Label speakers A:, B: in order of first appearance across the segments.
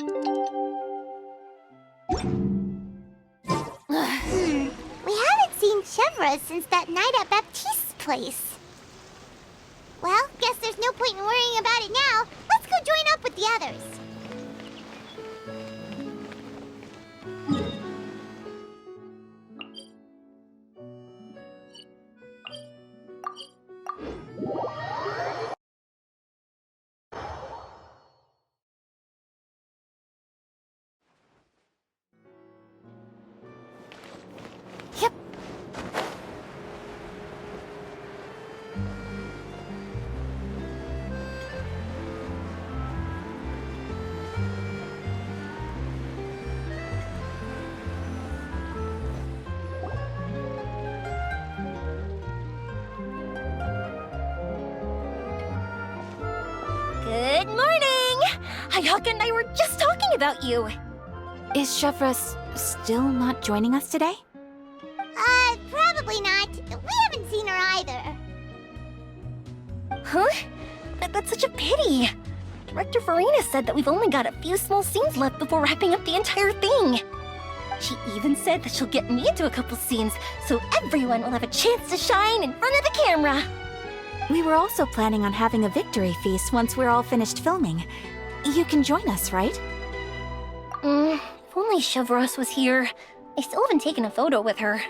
A: We haven't seen Chevra since that night at Baptiste's place. Well, guess there's no point in worrying about it now. Let's go join up with the others. Yep.
B: Good morning! Hayaka and I were just talking about you.
C: Is Chevra still not joining us today?
A: Probably not. We haven't seen her either.
B: Huh? That's such a pity. Director Farina said that we've only got a few small scenes left before wrapping up the entire thing. She even said that she'll get me into a couple scenes, so everyone will have a chance to shine in front of the camera.
C: We were also planning on having a victory feast once we're all finished filming. You can join us, right?
B: If only Chevros was here. I still haven't taken a photo with her.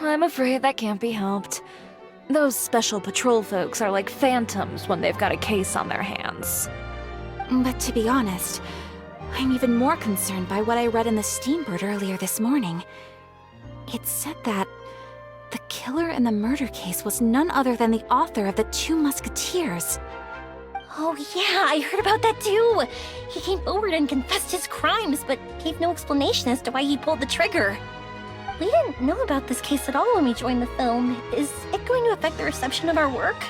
D: I'm afraid that can't be helped. Those special patrol folks are like phantoms when they've got a case on their hands.
C: But to be honest, I'm even more concerned by what I read in the Steambird earlier this morning. It said that the killer in the murder case was none other than the author of the 2 Musketeers.
B: Oh yeah, I heard about that too. He came forward and confessed his crimes, but gave no explanation as to why he pulled the trigger. We didn't know about this case at all when we joined the film. Is it going to affect the reception of our work?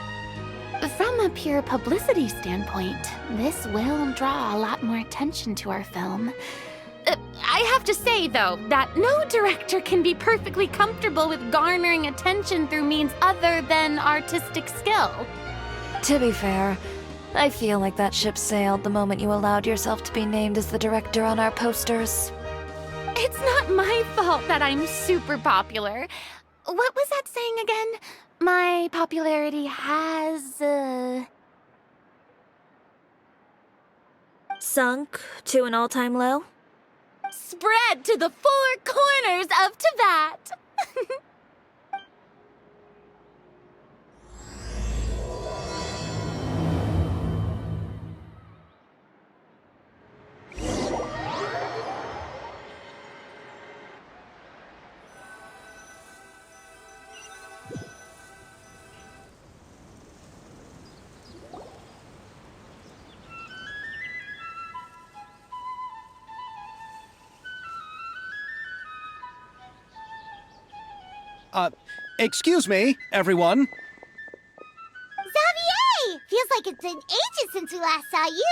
E: From a pure publicity standpoint, this will draw a lot more attention to our film. I have to say, though, that no director can be perfectly comfortable with garnering attention through means other than artistic skill.
D: To be fair, I feel like that ship sailed the moment you allowed yourself to be named as the director on our posters.
E: It's not my fault that I'm super popular. What was that saying again? My popularity has,
D: Sunk to an all-time low?
E: spread to the 4 corners of Tibet.
F: Excuse me, everyone.
A: Xavier! Feels like it's been ages since we last saw you.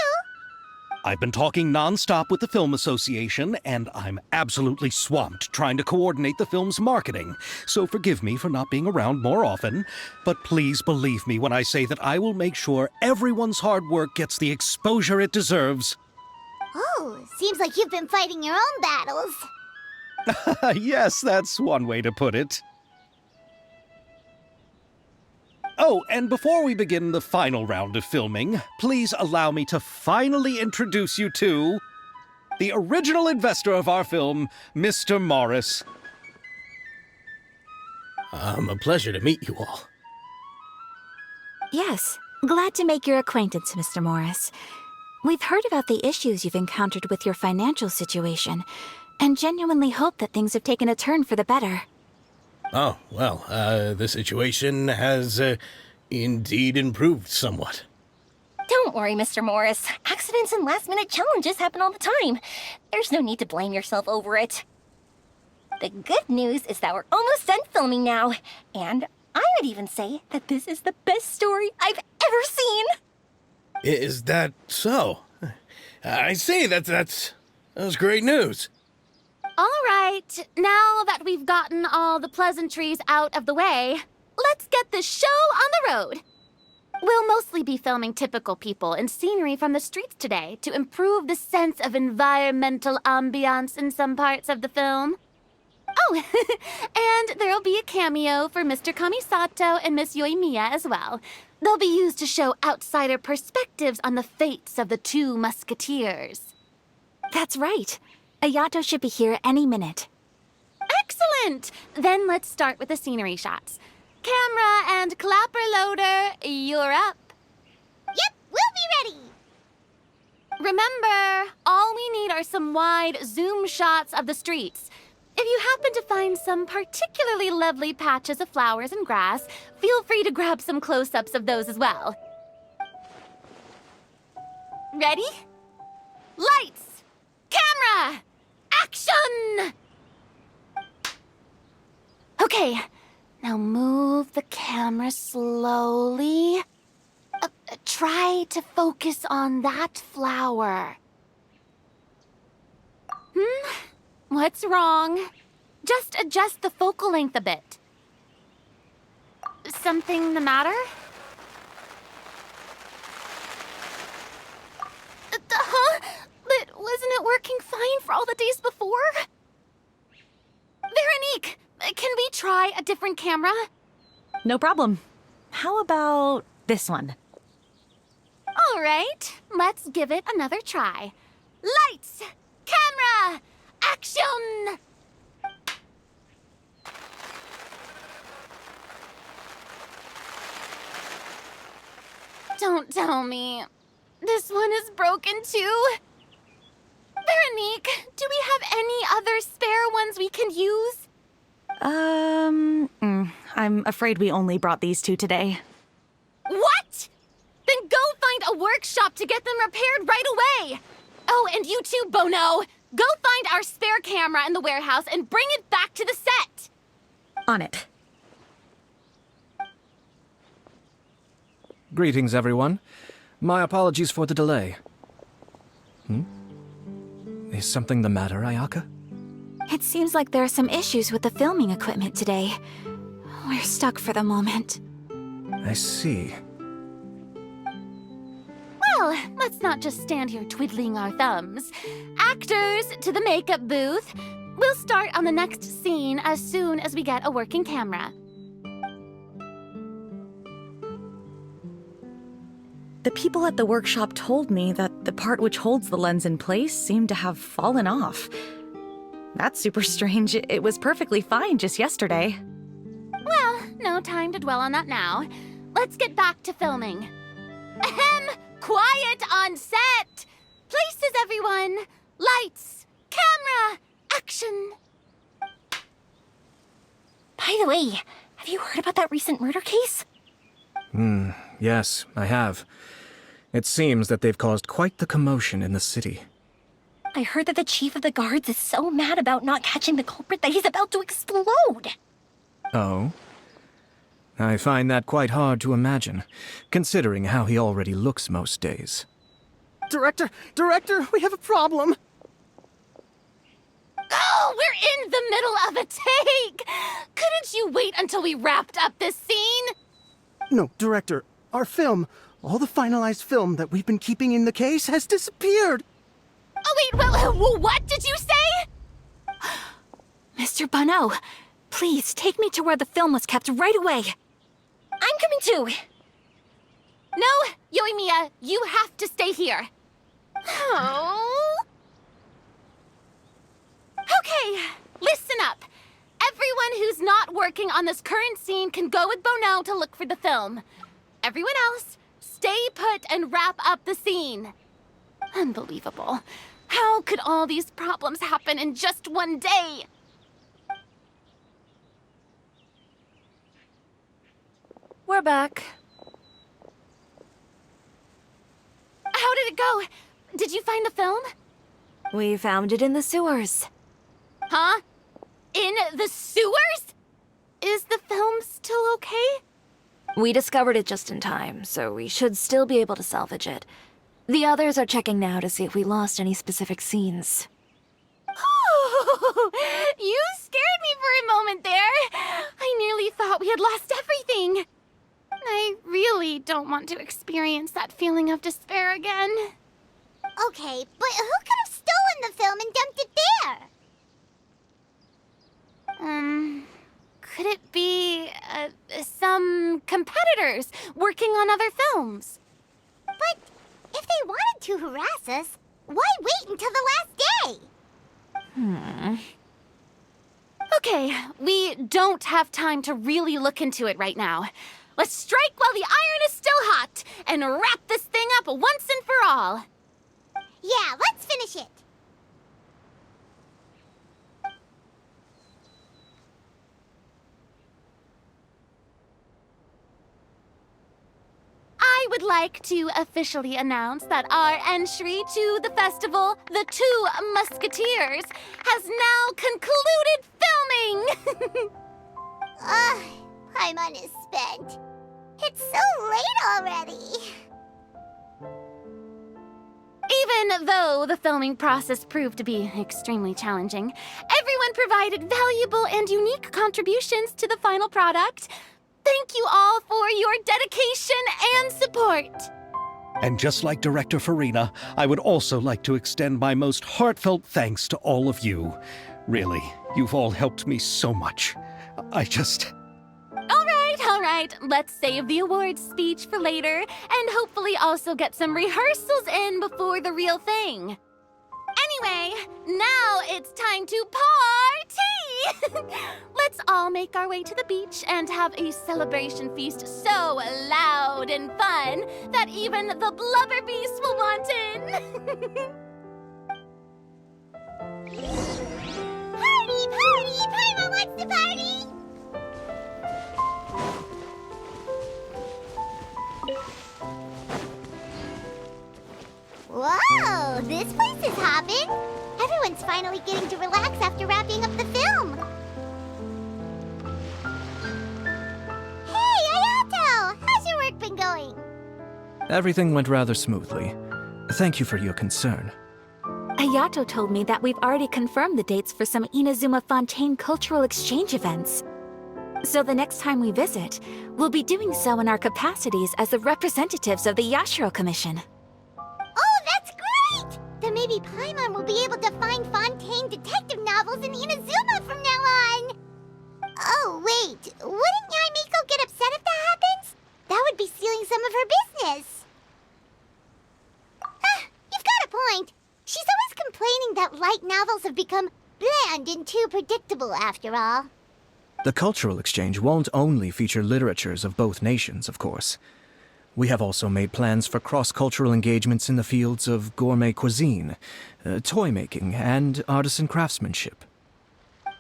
F: I've been talking non-stop with the Film Association, and I'm absolutely swamped trying to coordinate the film's marketing. So forgive me for not being around more often, but please believe me when I say that I will make sure everyone's hard work gets the exposure it deserves.
A: Oh, seems like you've been fighting your own battles.
F: Yes, that's one way to put it. Oh, and before we begin the final round of filming, please allow me to finally introduce you to the original investor of our film, Mr. Morris.
G: A pleasure to meet you all.
C: Yes, glad to make your acquaintance, Mr. Morris. We've heard about the issues you've encountered with your financial situation, and genuinely hope that things have taken a turn for the better.
G: Oh, well, the situation has, indeed improved somewhat.
B: Don't worry, Mr. Morris. Accidents and last-minute challenges happen all the time. There's no need to blame yourself over it. The good news is that we're almost done filming now, and I would even say that this is the best story I've ever seen.
G: Is that so? I see, that's great news.
E: All right, now that we've gotten all the pleasantries out of the way, let's get the show on the road. We'll mostly be filming typical people and scenery from the streets today to improve the sense of environmental ambiance in some parts of the film. Oh, and there'll be a cameo for Mr. Kamisato and Miss Yoimiya as well. They'll be used to show outsider perspectives on the fates of the two musketeers.
C: That's right. Ayato should be here any minute.
E: Excellent! Then let's start with the scenery shots. Camera and clapper loader, you're up.
A: Yep, we'll be ready.
E: Remember, all we need are some wide zoom shots of the streets. If you happen to find some particularly lovely patches of flowers and grass, feel free to grab some close-ups of those as well. Ready? Lights! Camera! Action! Okay, now move the camera slowly. Try to focus on that flower. What's wrong? Just adjust the focal length a bit. Something the matter? Huh? But wasn't it working fine for all the days before? Veronique, can we try a different camera?
D: No problem. How about this one?
E: All right, let's give it another try. Lights! Camera! Action! Don't tell me. This one is broken too? Veronique, do we have any other spare ones we can use?
D: I'm afraid we only brought these two today.
E: What? Then go find a workshop to get them repaired right away. Oh, and you too, Bono. Go find our spare camera in the warehouse and bring it back to the set.
D: On it.
H: Greetings, everyone. My apologies for the delay. Is something the matter, Ayaka?
C: It seems like there are some issues with the filming equipment today. We're stuck for the moment.
H: I see.
E: Well, let's not just stand here twiddling our thumbs. Actors, to the makeup booth. We'll start on the next scene as soon as we get a working camera.
D: The people at the workshop told me that the part which holds the lens in place seemed to have fallen off. That's super strange. It was perfectly fine just yesterday.
E: Well, no time to dwell on that now. Let's get back to filming. Ahem! Quiet on set! Places, everyone! Lights! Camera! Action!
B: By the way, have you heard about that recent murder case?
H: Yes, I have. It seems that they've caused quite the commotion in the city.
B: I heard that the chief of the guards is so mad about not catching the culprit that he's about to explode.
H: Oh? I find that quite hard to imagine, considering how he already looks most days.
I: Director, we have a problem.
E: Oh, we're in the middle of a take! Couldn't you wait until we wrapped up this scene?
I: No, Director, our film, all the finalized film that we've been keeping in the case has disappeared.
E: Oh, wait, well, what did you say?
C: Mr. Bono, please take me to where the film was kept right away.
B: I'm coming too.
E: No, Yoimiya, you have to stay here. Oh. Okay, listen up. Everyone who's not working on this current scene can go with Bono to look for the film. Everyone else, stay put and wrap up the scene. Unbelievable. How could all these problems happen in just one day?
D: We're back.
E: How did it go? Did you find the film?
D: We found it in the sewers.
E: Huh? In the sewers? Is the film still okay?
D: We discovered it just in time, so we should still be able to salvage it. The others are checking now to see if we lost any specific scenes.
E: You scared me for a moment there. I nearly thought we had lost everything. I really don't want to experience that feeling of despair again.
A: Okay, but who could have stolen the film and dumped it there?
E: Could it be, some competitors working on other films?
A: But if they wanted to harass us, why wait until the last day?
E: Okay, we don't have time to really look into it right now. Let's strike while the iron is still hot and wrap this thing up once and for all.
A: Yeah, let's finish it.
E: I would like to officially announce that our entry to the festival, The Two Musketeers, has now concluded filming!
A: Paimon is spent. It's so late already.
E: Even though the filming process proved to be extremely challenging, everyone provided valuable and unique contributions to the final product. Thank you all for your dedication and support.
F: And just like Director Farina, I would also like to extend my most heartfelt thanks to all of you. Really, you've all helped me so much.
E: All right, let's save the awards speech for later and hopefully also get some rehearsals in before the real thing. Anyway, now it's time to party! Let's all make our way to the beach and have a celebration feast so loud and fun that even the blubber beast will want in.
A: Party, party! Paimon wants to party! Whoa, this place is hopping. Everyone's finally getting to relax after wrapping up the film. Hey, Ayato! How's your work been going?
H: Everything went rather smoothly. Thank you for your concern.
C: Ayato told me that we've already confirmed the dates for some Inazuma Fontaine cultural exchange events. So the next time we visit, we'll be doing so in our capacities as the representatives of the Yashiro Commission.
A: Oh, that's great! Then maybe Paimon will be able to find Fontaine detective novels in Inazuma from now on. Oh, wait. Wouldn't Yaimiko get upset if that happens? That would be stealing some of her business. You've got a point. She's always complaining that light novels have become bland and too predictable after all.
H: The cultural exchange won't only feature literatures of both nations, of course. We have also made plans for cross-cultural engagements in the fields of gourmet cuisine, toy making, and artisan craftsmanship.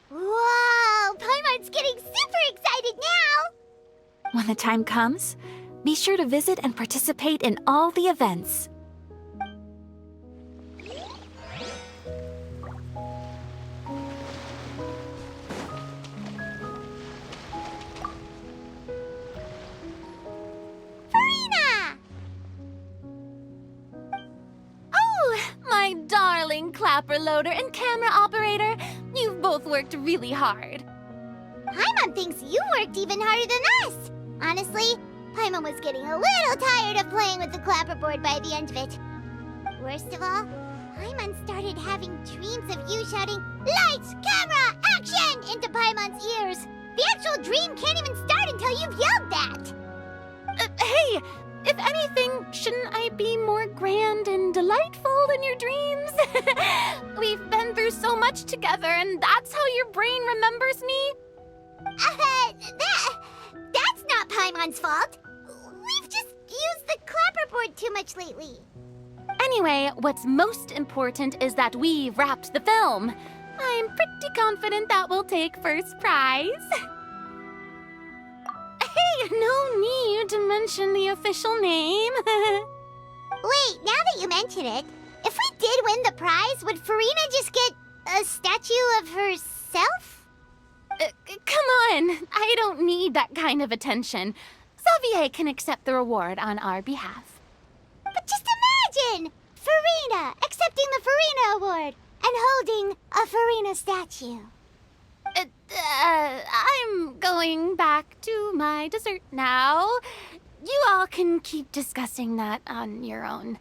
A: Whoa! Paimon's getting super excited now!
C: When the time comes, be sure to visit and participate in all the events.
E: My darling clapper loader and camera operator, you've both worked really hard.
A: Paimon thinks you worked even harder than us. Honestly, Paimon was getting a little tired of playing with the clapperboard by the end of it. Worst of all, Paimon started having dreams of you shouting, "Lights, camera, action!" into Paimon's ears. The actual dream can't even start until you've yelled that.
E: Hey, if anything, shouldn't I be more grand and delightful in your dreams? We've been through so much together, and that's how your brain remembers me?
A: That's not Paimon's fault. We've just used the clapperboard too much lately.
E: Anyway, what's most important is that we wrapped the film. I'm pretty confident that we'll take first prize. Hey, no need to mention the official name.
A: Wait, now that you mention it, if we did win the prize, would Farina just get a statue of herself?
E: Come on, I don't need that kind of attention. Xavier can accept the reward on our behalf.
A: But just imagine! Farina accepting the Farina Award and holding a Farina statue.
E: I'm going back to my dessert now. you all can keep discussing that on your own.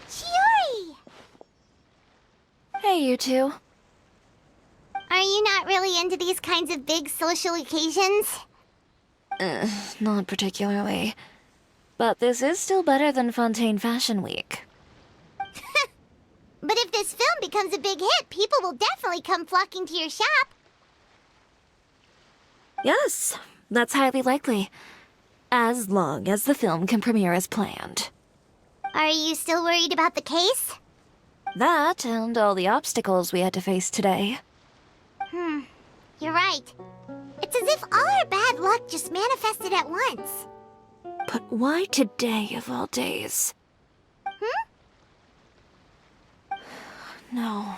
A: Shiori!
C: Hey, you two.
A: Are you not really into these kinds of big social occasions?
C: Not particularly. But this is still better than Fontaine Fashion Week.
A: But if this film becomes a big hit, people will definitely come flocking to your shop.
C: Yes, that's highly likely. As long as the film can premiere as planned.
A: Are you still worried about the case?
C: That and all the obstacles we had to face today.
A: You're right. It's as if all our bad luck just manifested at once.
C: But why today of all days? No.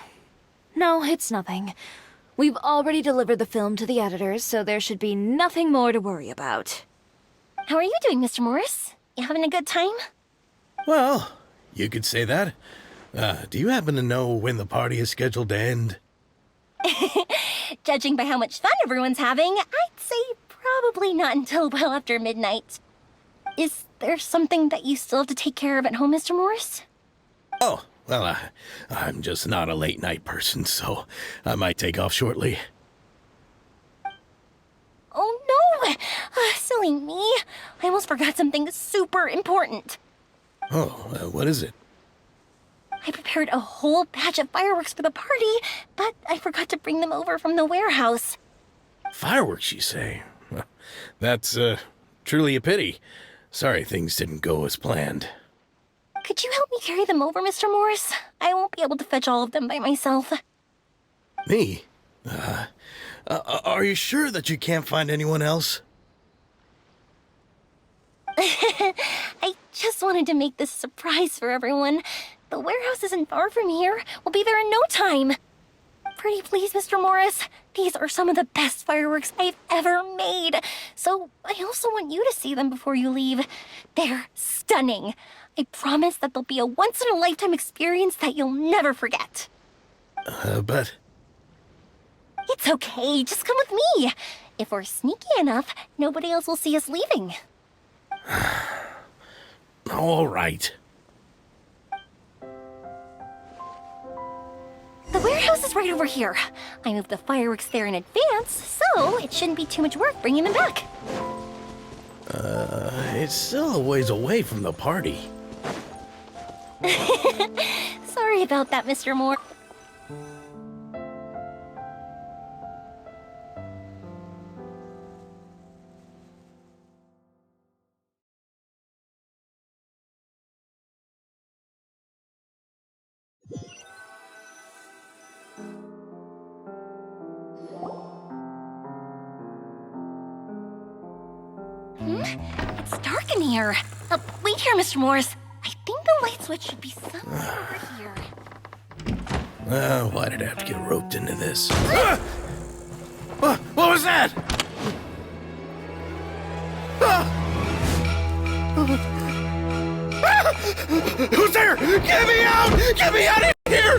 C: No, it's nothing. We've already delivered the film to the editors, so there should be nothing more to worry about.
B: How are you doing, Mr. Morris? You having a good time?
G: Well, you could say that. Do you happen to know when the party is scheduled to end?
B: Judging by how much fun everyone's having, I'd say probably not until well after midnight. Is there something that you still have to take care of at home, Mr. Morris?
G: Oh, well, I'm just not a late night person, so I might take off shortly.
B: Oh no! Silly me. I almost forgot something super important.
G: Oh, what is it?
B: I prepared a whole batch of fireworks for the party, but I forgot to bring them over from the warehouse.
G: Fireworks, you say? Well, that's truly a pity. Sorry things didn't go as planned.
B: Could you help me carry them over, Mr. Morris? I won't be able to fetch all of them by myself.
G: Me? Are you sure that you can't find anyone else?
B: I just wanted to make this a surprise for everyone. The warehouse isn't far from here. We'll be there in no time. Pretty please, Mr. Morris. These are some of the best fireworks I've ever made. So I also want you to see them before you leave. They're stunning. I promise that they'll be a once-in-a-lifetime experience that you'll never forget.
G: But...
B: It's okay. Just come with me. If we're sneaky enough, nobody else will see us leaving.
G: All right.
B: The warehouse is right over here. I moved the fireworks there in advance, so it shouldn't be too much work bringing them back.
G: It's still a ways away from the party.
B: Sorry about that, Mr. Moore. It's dark in here. Wait here, Mr. Morris. I think the light switch should be somewhere over here.
G: Why did I have to get roped into this? What was that? Who's there? Get me out! Get me out of here!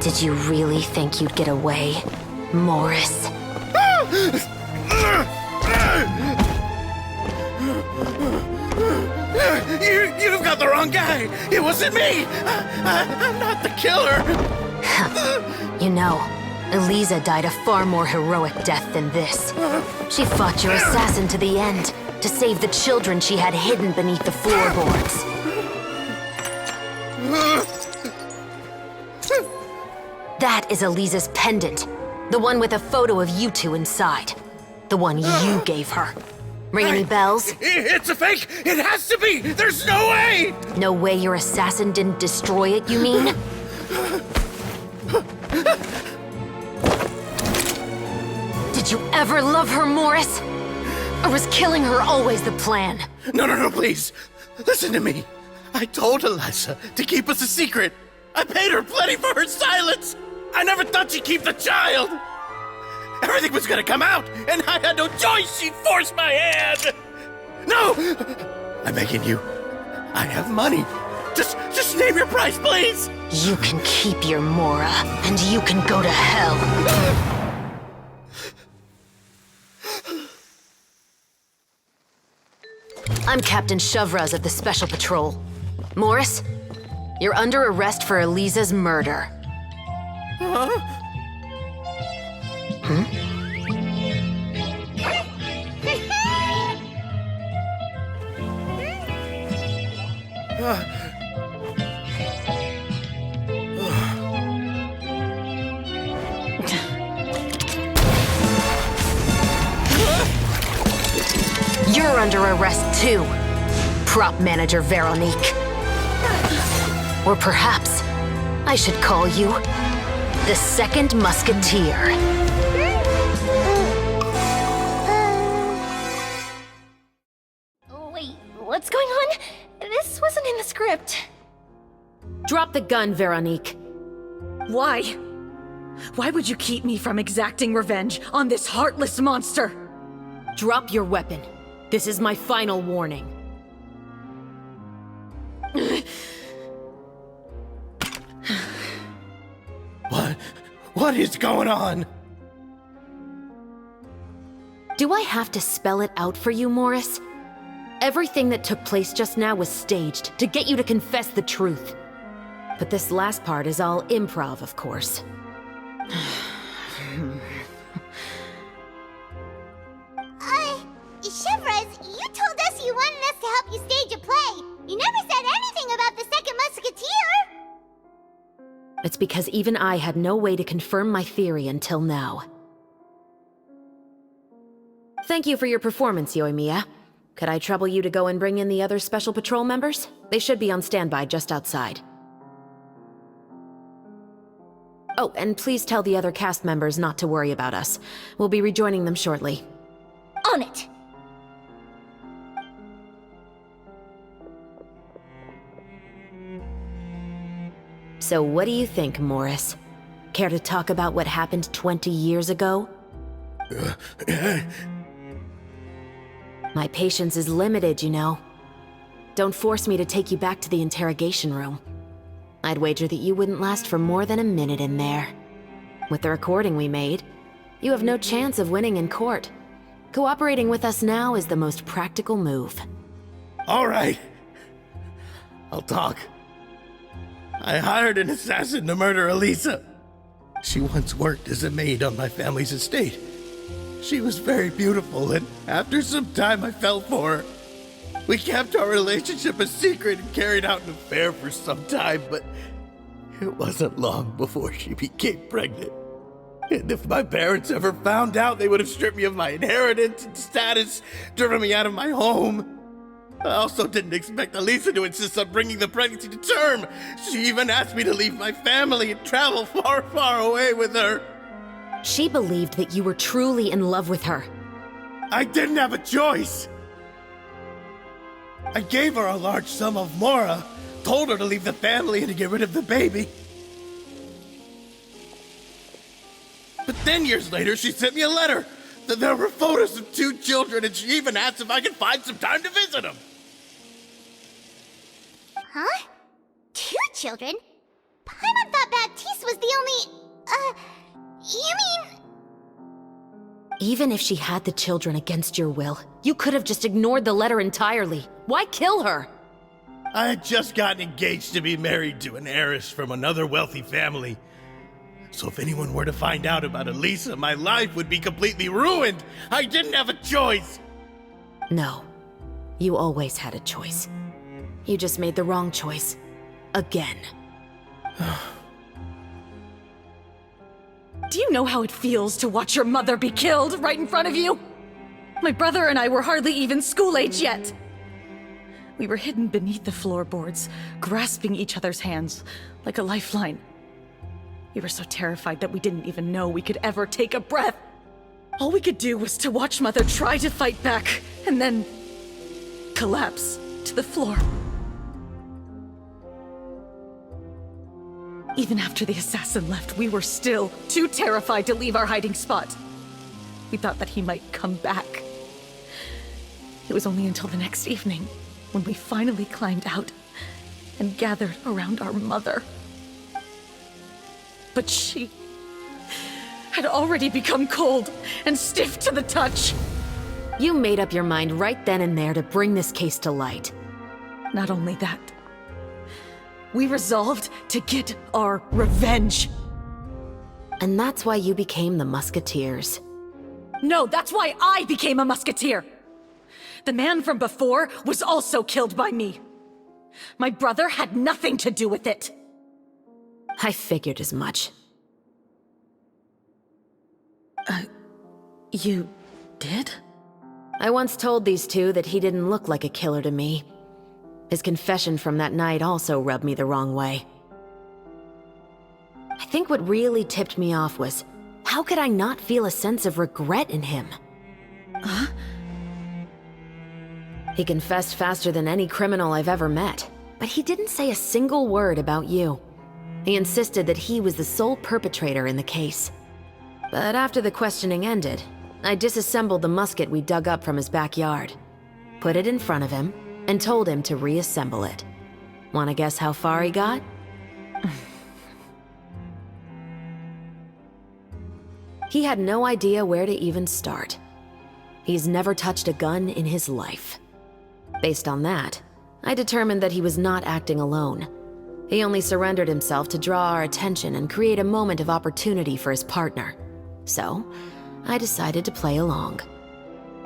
E: Did you really think you'd get away, Morris?
G: You've got the wrong guy. It wasn't me. I'm not the killer.
E: You know, Eliza died a far more heroic death than this. She fought your assassin to the end, to save the children she had hidden beneath the floorboards. That is Eliza's pendant. The one with a photo of you two inside. The one you gave her. Ring any bells?
G: It's a fake! It has to be! There's no way!
E: No way your assassin didn't destroy it, you mean? Did you ever love her, Morris? Or was killing her always the plan?
G: No, please. Listen to me. I told Eliza to keep us a secret. I paid her plenty for her silence. I never thought she'd keep the child. Everything was gonna come out, and I had no choice. She forced my hand. No! I'm begging you. I have money. Just name your price, please!
J: You can keep your Mora, and you can go to hell. I'm Captain Shovraz of the Special Patrol. Morris, you're under arrest for Eliza's murder.
G: Huh?
J: You're under arrest too, prop manager Veronique. Or perhaps I should call you the Second Musketeer.
B: Wait, what's going on? This wasn't in the script.
J: Drop the gun, Veronique.
D: Why? Why would you keep me from exacting revenge on this heartless monster?
J: Drop your weapon. This is my final warning.
G: What is going on?
J: Do I have to spell it out for you, Morris? Everything that took place just now was staged to get you to confess the truth. But this last part is all improv, of course.
A: Shovraz, you told us you wanted us to help you stage a play. You never said anything about the Second Musketeer.
J: It's because even I had no way to confirm my theory until now. Thank you for your performance, Yoimiya. Could I trouble you to go and bring in the other Special Patrol members? They should be on standby just outside. Oh, and please tell the other cast members not to worry about us. We'll be rejoining them shortly.
B: On it!
J: So what do you think, Morris? Care to talk about what happened 20 years ago? My patience is limited, you know. Don't force me to take you back to the interrogation room. I'd wager that you wouldn't last for more than a minute in there. With the recording we made, you have no chance of winning in court. Cooperating with us now is the most practical move.
G: All right. I'll talk. I hired an assassin to murder Eliza. She once worked as a maid on my family's estate. She was very beautiful, and after some time I fell for her. We kept our relationship a secret and carried out an affair for some time, but it wasn't long before she became pregnant. And if my parents ever found out, they would have stripped me of my inheritance and status, driven me out of my home. I also didn't expect Eliza to insist on bringing the pregnancy to term. She even asked me to leave my family and travel far, far away with her.
J: She believed that you were truly in love with her.
G: I didn't have a choice. I gave her a large sum of Mora, told her to leave the family and to get rid of the baby. But then years later, she sent me a letter. There were photos of 2 children, and she even asked if I could find some time to visit them.
A: Huh? 2 children? Paimon thought Baptiste was the only... you mean...
J: Even if she had the children against your will, you could have just ignored the letter entirely. Why kill her?
G: I had just gotten engaged to be married to an heiress from another wealthy family. So if anyone were to find out about Eliza, my life would be completely ruined. I didn't have a choice.
J: No. You always had a choice. You just made the wrong choice. Again.
D: Do you know how it feels to watch your mother be killed right in front of you? My brother and I were hardly even school age yet. We were hidden beneath the floorboards, grasping each other's hands like a lifeline. We were so terrified that we didn't even know we could ever take a breath. All we could do was to watch Mother try to fight back, and then collapse to the floor. Even after the assassin left, we were still too terrified to leave our hiding spot. We thought that he might come back. It was only until the next evening when we finally climbed out and gathered around our mother. But she had already become cold and stiff to the touch.
J: You made up your mind right then and there to bring this case to light.
D: Not only that, we resolved to get our revenge.
J: And that's why you became the Musketeers.
D: No, that's why I became a Musketeer! The man from before was also killed by me. My brother had nothing to do with it.
J: I figured as much.
D: You did?
J: I once told these two that he didn't look like a killer to me. His confession from that night also rubbed me the wrong way. I think what really tipped me off was, how could I not feel a sense of regret in him?
D: Huh?
J: He confessed faster than any criminal I've ever met, but he didn't say a single word about you. He insisted that he was the sole perpetrator in the case. But after the questioning ended, I disassembled the musket we dug up from his backyard, put it in front of him, and told him to reassemble it. Wanna guess how far he got? He had no idea where to even start. He's never touched a gun in his life. Based on that, I determined that he was not acting alone. He only surrendered himself to draw our attention and create a moment of opportunity for his partner. So, I decided to play along.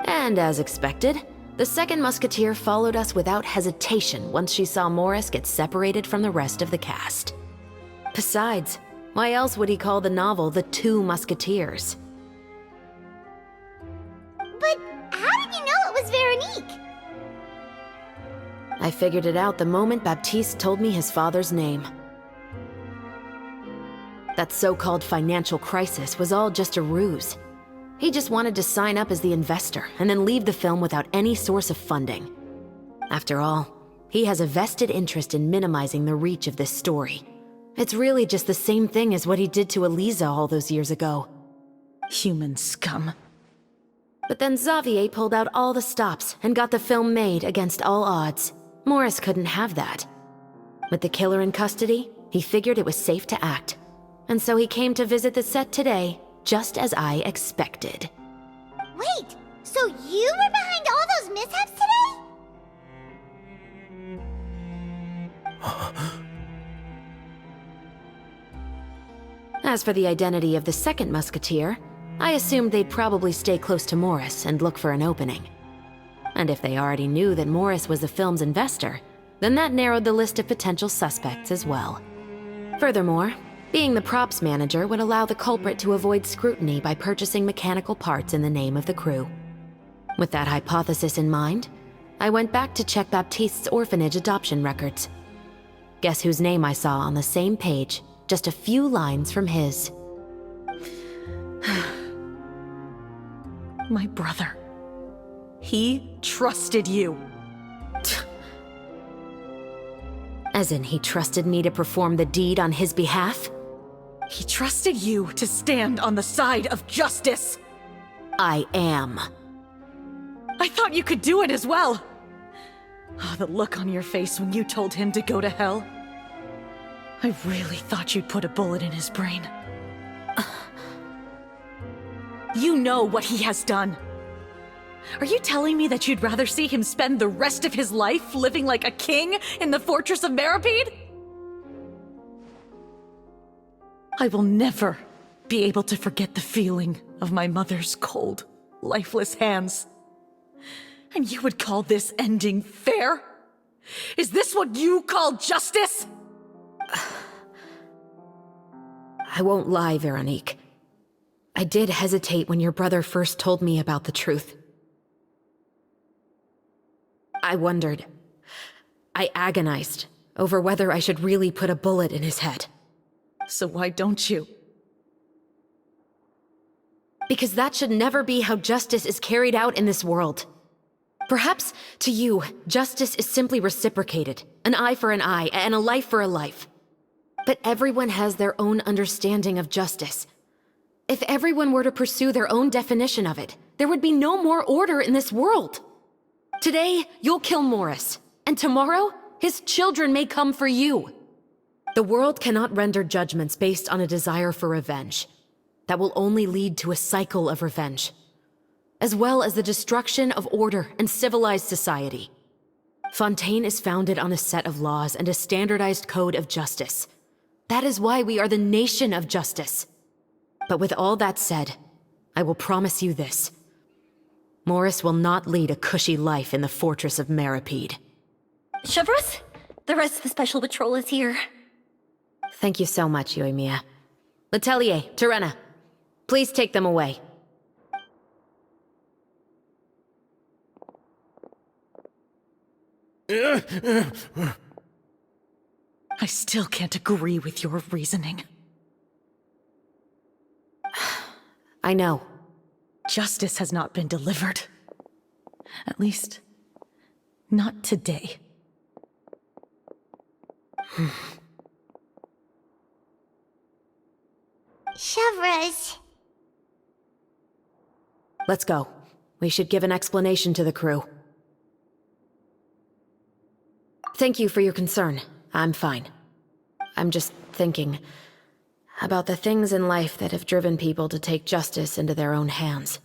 J: And as expected, the second Musketeer followed us without hesitation once she saw Morris get separated from the rest of the cast. Besides, why else would he call the novel The Two Musketeers?
A: But how did you know it was Veronique?
J: I figured it out the moment Baptiste told me his father's name. That so-called financial crisis was all just a ruse. He just wanted to sign up as the investor and then leave the film without any source of funding. After all, he has a vested interest in minimizing the reach of this story. It's really just the same thing as what he did to Eliza all those years ago.
D: Human scum.
J: But then Xavier pulled out all the stops and got the film made against all odds. Morris couldn't have that. With the killer in custody, he figured it was safe to act. And so he came to visit the set today, just as I expected.
A: Wait, so you were behind all those mishaps today?
J: As for the identity of the second Musketeer, I assumed they'd probably stay close to Morris and look for an opening. And if they already knew that Morris was the film's investor, then that narrowed the list of potential suspects as well. Furthermore, being the props manager would allow the culprit to avoid scrutiny by purchasing mechanical parts in the name of the crew. With that hypothesis in mind, I went back to check Baptiste's orphanage adoption records. Guess whose name I saw on the same page, just a few lines from his.
D: My brother. He trusted you.
J: As in, he trusted me to perform the deed on his behalf?
D: He trusted you to stand on the side of justice.
J: I am.
D: I thought you could do it as well. Oh, the look on your face when you told him to go to hell. I really thought you'd put a bullet in his brain. You know what he has done. Are you telling me that you'd rather see him spend the rest of his life living like a king in the fortress of Meripede? I will never be able to forget the feeling of my mother's cold, lifeless hands. And you would call this ending fair? Is this what you call justice?
J: I won't lie, Veronique. I did hesitate when your brother first told me about the truth. I wondered. I agonized over whether I should really put a bullet in his head.
D: So why don't you?
J: Because that should never be how justice is carried out in this world. Perhaps, to you, justice is simply reciprocated. An eye for an eye, and a life for a life. But everyone has their own understanding of justice. If everyone were to pursue their own definition of it, there would be no more order in this world. Today, you'll kill Morris, and tomorrow, his children may come for you. The world cannot render judgments based on a desire for revenge. That will only lead to a cycle of revenge, as well as the destruction of order and civilized society. Fontaine is founded on a set of laws and a standardized code of justice. That is why we are the nation of justice. But with all that said, I will promise you this. Morris will not lead a cushy life in the fortress of Meripede.
B: Chevreuse, the rest of the special patrol is here.
J: Thank you so much, Yoimiya. Letelier, Terena, please take them away.
D: I still can't agree with your reasoning.
J: I know.
D: Justice has not been delivered. At least, not today.
A: Chevreuse.
J: Let's go. We should give an explanation to the crew. Thank you for your concern. I'm fine. I'm just thinking about the things in life that have driven people to take justice into their own hands.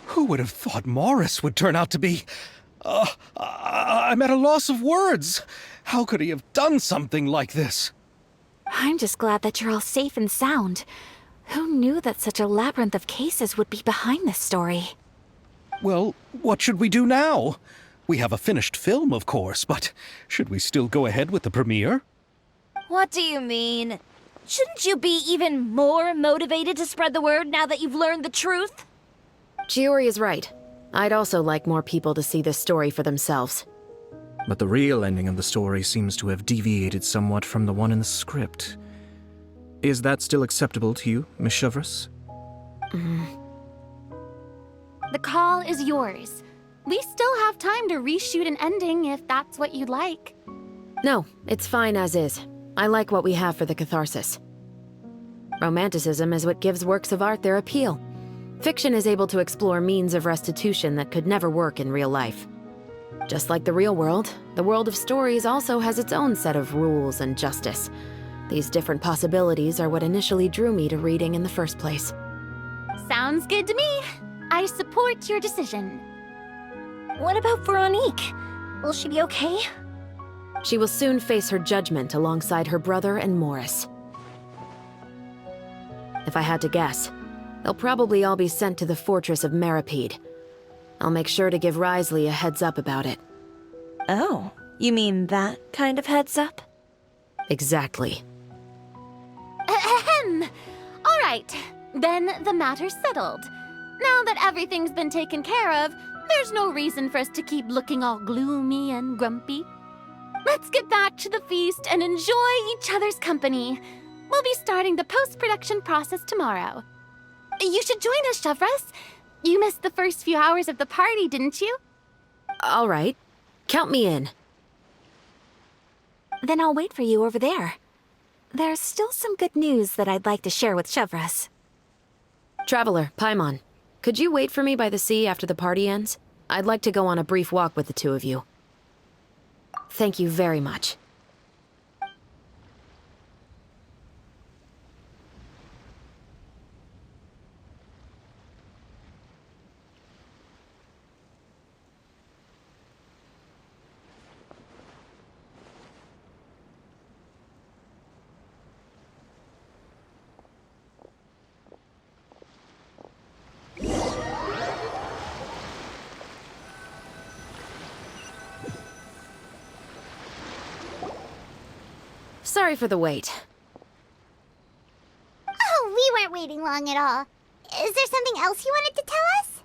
F: Who would have thought Morris would turn out to be... I'm at a loss of words. How could he have done something like this?
C: I'm just glad that you're all safe and sound. Who knew that such a labyrinth of cases would be behind this story?
F: Well, what should we do now? We have a finished film, of course, but should we still go ahead with the premiere?
K: What do you mean? Shouldn't you be even more motivated to spread the word now that you've learned the truth?
J: Chiori is right. I'd also like more people to see this story for themselves.
H: But the real ending of the story seems to have deviated somewhat from the one in the script. Is that still acceptable to you, Miss Chevreuse?
E: The call is yours. We still have time to reshoot an ending if that's what you'd like.
J: No, it's fine as is. I like what we have for the catharsis. Romanticism is what gives works of art their appeal. Fiction is able to explore means of restitution that could never work in real life. Just like the real world, the world of stories also has its own set of rules and justice. These different possibilities are what initially drew me to reading in the first place.
E: Sounds good to me. I support your decision.
B: What about Veronique? Will she be okay?
J: She will soon face her judgment alongside her brother and Morris. If I had to guess, they'll probably all be sent to the fortress of Meripede. I'll make sure to give Risley a heads up about it.
K: Oh, you mean that kind of heads up?
J: Exactly.
E: Ahem. All right, then the matter's settled. Now that everything's been taken care of, there's no reason for us to keep looking all gloomy and grumpy. Let's get back to the feast and enjoy each other's company. We'll be starting the post-production process tomorrow. You should join us, Chevreuse. You missed the first few hours of the party, didn't you?
J: All right. Count me in.
C: Then I'll wait for you over there. There's still some good news that I'd like to share with Chevreuse.
J: Traveler, Paimon, could you wait for me by the sea after the party ends? I'd like to go on a brief walk with the two of you. Thank you very much. Sorry for the wait.
A: Oh, we weren't waiting long at all. Is there something else you wanted to tell us?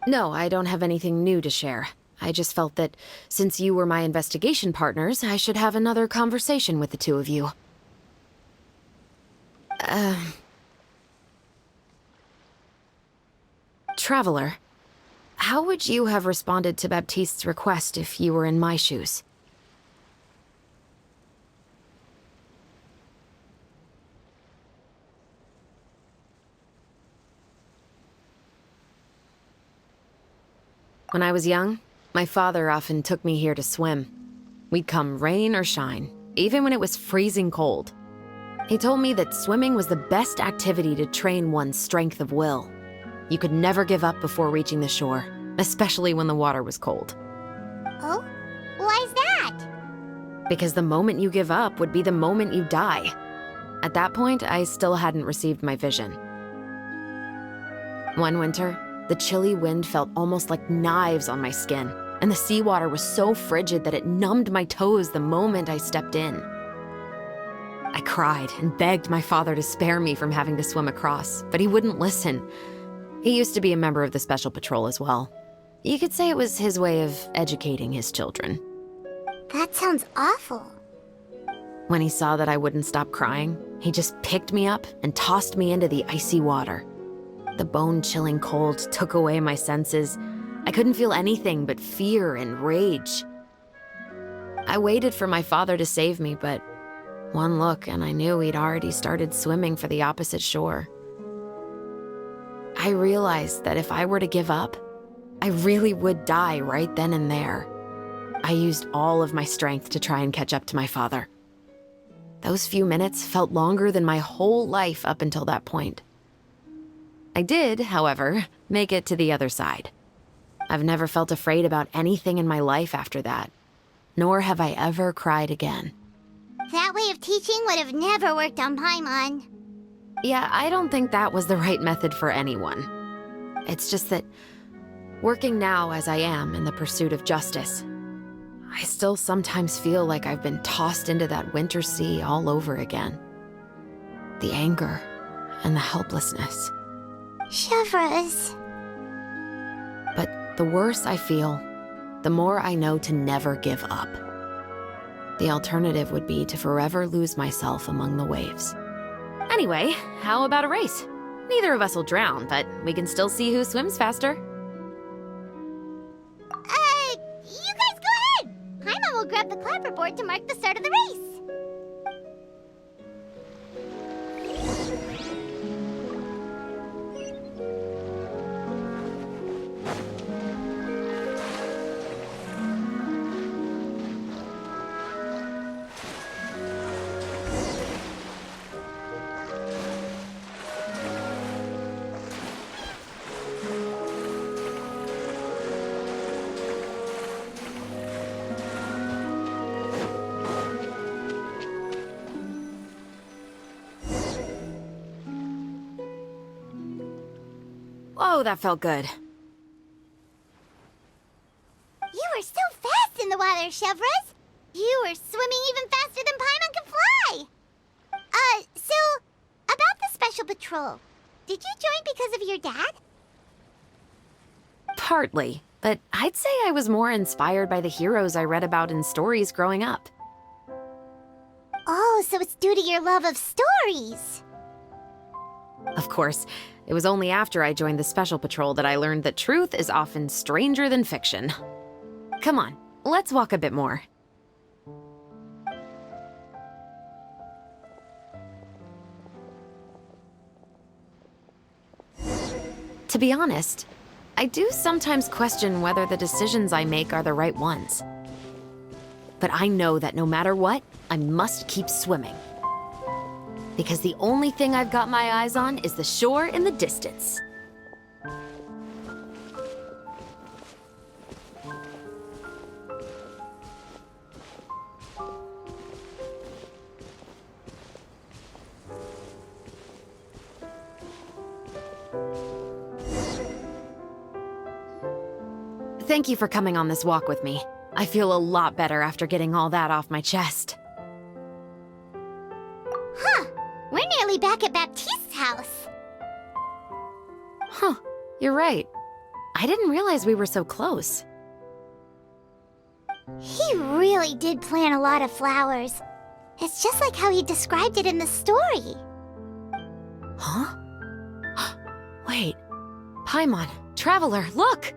J: No, I don't have anything new to share. I just felt that since you were my investigation partners, I should have another conversation with the two of you. Traveler, how would you have responded to Baptiste's request if you were in my shoes? When I was young, my father often took me here to swim. We'd come rain or shine, even when it was freezing cold. He told me that swimming was the best activity to train one's strength of will. You could never give up before reaching the shore, especially when the water was cold.
A: Oh? Why's that?
J: Because the moment you give up would be the moment you die. At that point, I still hadn't received my vision. One winter, the chilly wind felt almost like knives on my skin, and the seawater was so frigid that it numbed my toes the moment I stepped in. I cried and begged my father to spare me from having to swim across, but he wouldn't listen. He used to be a member of the Special Patrol as well. You could say it was his way of educating his children.
A: That sounds awful.
J: When he saw that I wouldn't stop crying, he just picked me up and tossed me into the icy water. The bone-chilling cold took away my senses. I couldn't feel anything but fear and rage. I waited for my father to save me, but one look and I knew he'd already started swimming for the opposite shore. I realized that if I were to give up, I really would die right then and there. I used all of my strength to try and catch up to my father. Those few minutes felt longer than my whole life up until that point. I did, however, make it to the other side. I've never felt afraid about anything in my life after that, nor have I ever cried again.
A: That way of teaching would have never worked on Paimon.
J: Yeah, I don't think that was the right method for anyone. It's just that, working now as I am in the pursuit of justice, I still sometimes feel like I've been tossed into that winter sea all over again. The anger and the helplessness.
A: Chevreuse.
J: But the worse I feel, the more I know to never give up. The alternative would be to forever lose myself among the waves. Anyway, how about a race? Neither of us will drown, but we can still see who swims faster.
A: You guys go ahead! Paimon will grab the clapperboard to mark the start of the race.
J: Whoa, that felt good.
A: You were so fast in the water, Chevreuse. You were swimming even faster than Paimon can fly. So, about the Special Patrol, did you join because of your dad?
J: Partly, but I'd say I was more inspired by the heroes I read about in stories growing up.
A: Oh, so it's due to your love of stories.
J: Of course, it was only after I joined the Special Patrol that I learned that truth is often stranger than fiction. Come on, let's walk a bit more. To be honest, I do sometimes question whether the decisions I make are the right ones. But I know that no matter what, I must keep swimming. Because the only thing I've got my eyes on is the shore in the distance. Thank you for coming on this walk with me. I feel a lot better after getting all that off my chest.
A: Huh. We're nearly back at Baptiste's house.
J: Huh. You're right. I didn't realize we were so close.
A: He really did plant a lot of flowers. It's just like how he described it in the story.
J: Huh? Wait. Paimon, Traveler, look!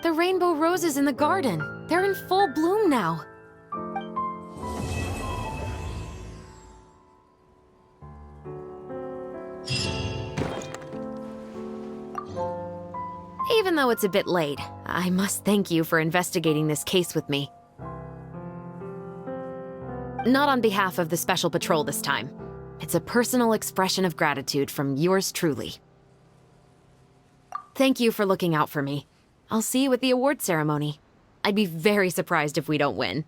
J: The rainbow roses in the garden. They're in full bloom now. Even though it's a bit late, I must thank you for investigating this case with me. Not on behalf of the Special Patrol this time. It's a personal expression of gratitude from yours truly. Thank you for looking out for me. I'll see you at the award ceremony. I'd be very surprised if we don't win.